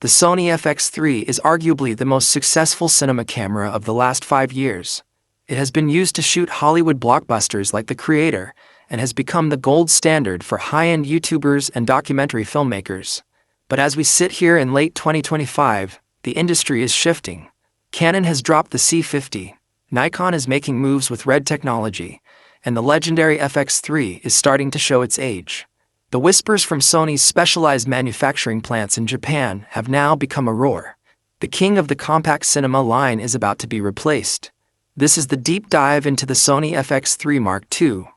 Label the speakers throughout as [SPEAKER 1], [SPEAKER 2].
[SPEAKER 1] The Sony FX3 is arguably the most successful cinema camera of the last 5 years. It has been used to shoot Hollywood blockbusters like The Creator, and has become the gold standard for high-end YouTubers and documentary filmmakers. But as we sit here in late 2025, the industry is shifting. Canon has dropped the C50, Nikon is making moves with RED technology, and the legendary FX3 is starting to show its age. The whispers from Sony's specialized manufacturing plants in Japan have now become a roar. The king of the compact cinema line is about to be replaced. This is the deep dive into the Sony FX3 Mark II.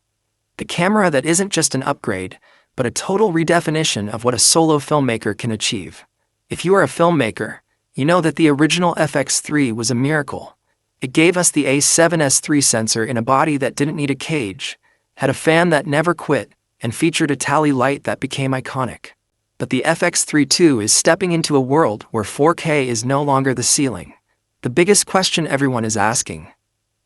[SPEAKER 1] The camera that isn't just an upgrade, but a total redefinition of what a solo filmmaker can achieve. If you are a filmmaker, you know that the original FX3 was a miracle. It gave us the A7S III sensor in a body that didn't need a cage, had a fan that never quit, and featured a tally light that became iconic. But the FX3 II is stepping into a world where 4K is no longer the ceiling. The biggest question everyone is asking: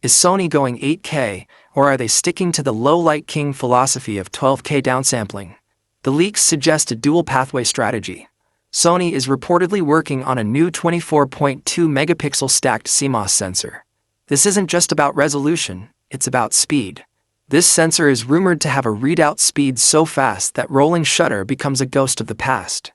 [SPEAKER 1] is Sony going 8K, or are they sticking to the low-light king philosophy of 12K downsampling? The leaks suggest a dual-pathway strategy. Sony is reportedly working on a new 24.2 megapixel stacked CMOS sensor. This isn't just about resolution, it's about speed. This sensor is rumored to have a readout speed so fast that rolling shutter becomes a ghost of the past,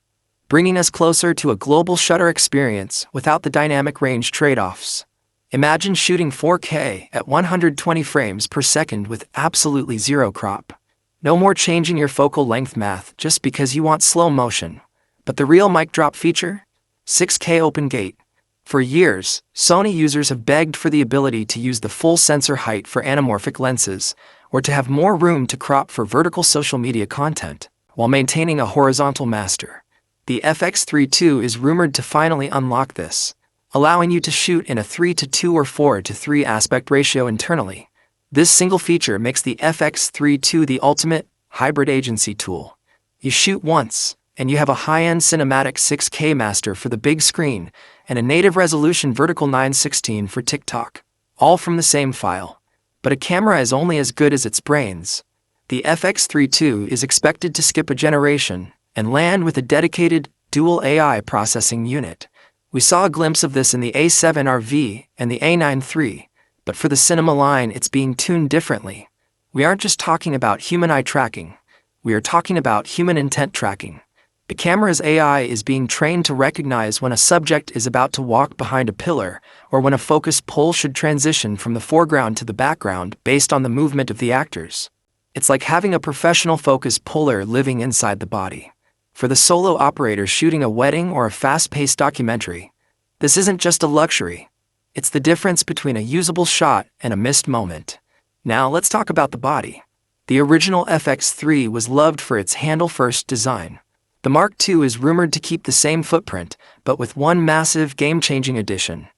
[SPEAKER 1] bringing us closer to a global shutter experience without the dynamic range trade-offs. Imagine shooting 4K at 120 frames per second with absolutely zero crop. No more changing your focal length math just because you want slow motion. But the real mic drop feature? 6K open gate. For years, Sony users have begged for the ability to use the full sensor height for anamorphic lenses, or to have more room to crop for vertical social media content, while maintaining a horizontal master. The FX3 II is rumored to finally unlock this, allowing you to shoot in a 3:2 or 4:3 aspect ratio internally. This single feature makes the FX3 II the ultimate hybrid agency tool. You shoot once, and you have a high-end cinematic 6K master for the big screen, and a native resolution vertical 9:16 for TikTok, all from the same file. But a camera is only as good as its brains. The FX3 II is expected to skip a generation and land with a dedicated dual AI processing unit. We saw a glimpse of this in the A7RV and the A9 III, but for the cinema line it's being tuned differently. We aren't just talking about human eye tracking, we are talking about human intent tracking. The camera's AI is being trained to recognize when a subject is about to walk behind a pillar, or when a focus pull should transition from the foreground to the background based on the movement of the actors. It's like having a professional focus puller living inside the body. For the solo operator shooting a wedding or a fast-paced documentary, this isn't just a luxury. It's the difference between a usable shot and a missed moment. Now let's talk about the body. The original FX3 was loved for its handle-first design. The Mark II is rumored to keep the same footprint, but with one massive game-changing addition: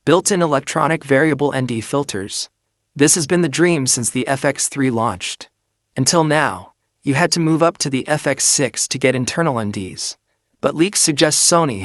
[SPEAKER 1] built-in electronic variable ND filters. This has been the dream since the FX3 launched. Until now, you had to move up to the FX6 to get internal NDs. But leaks suggest Sony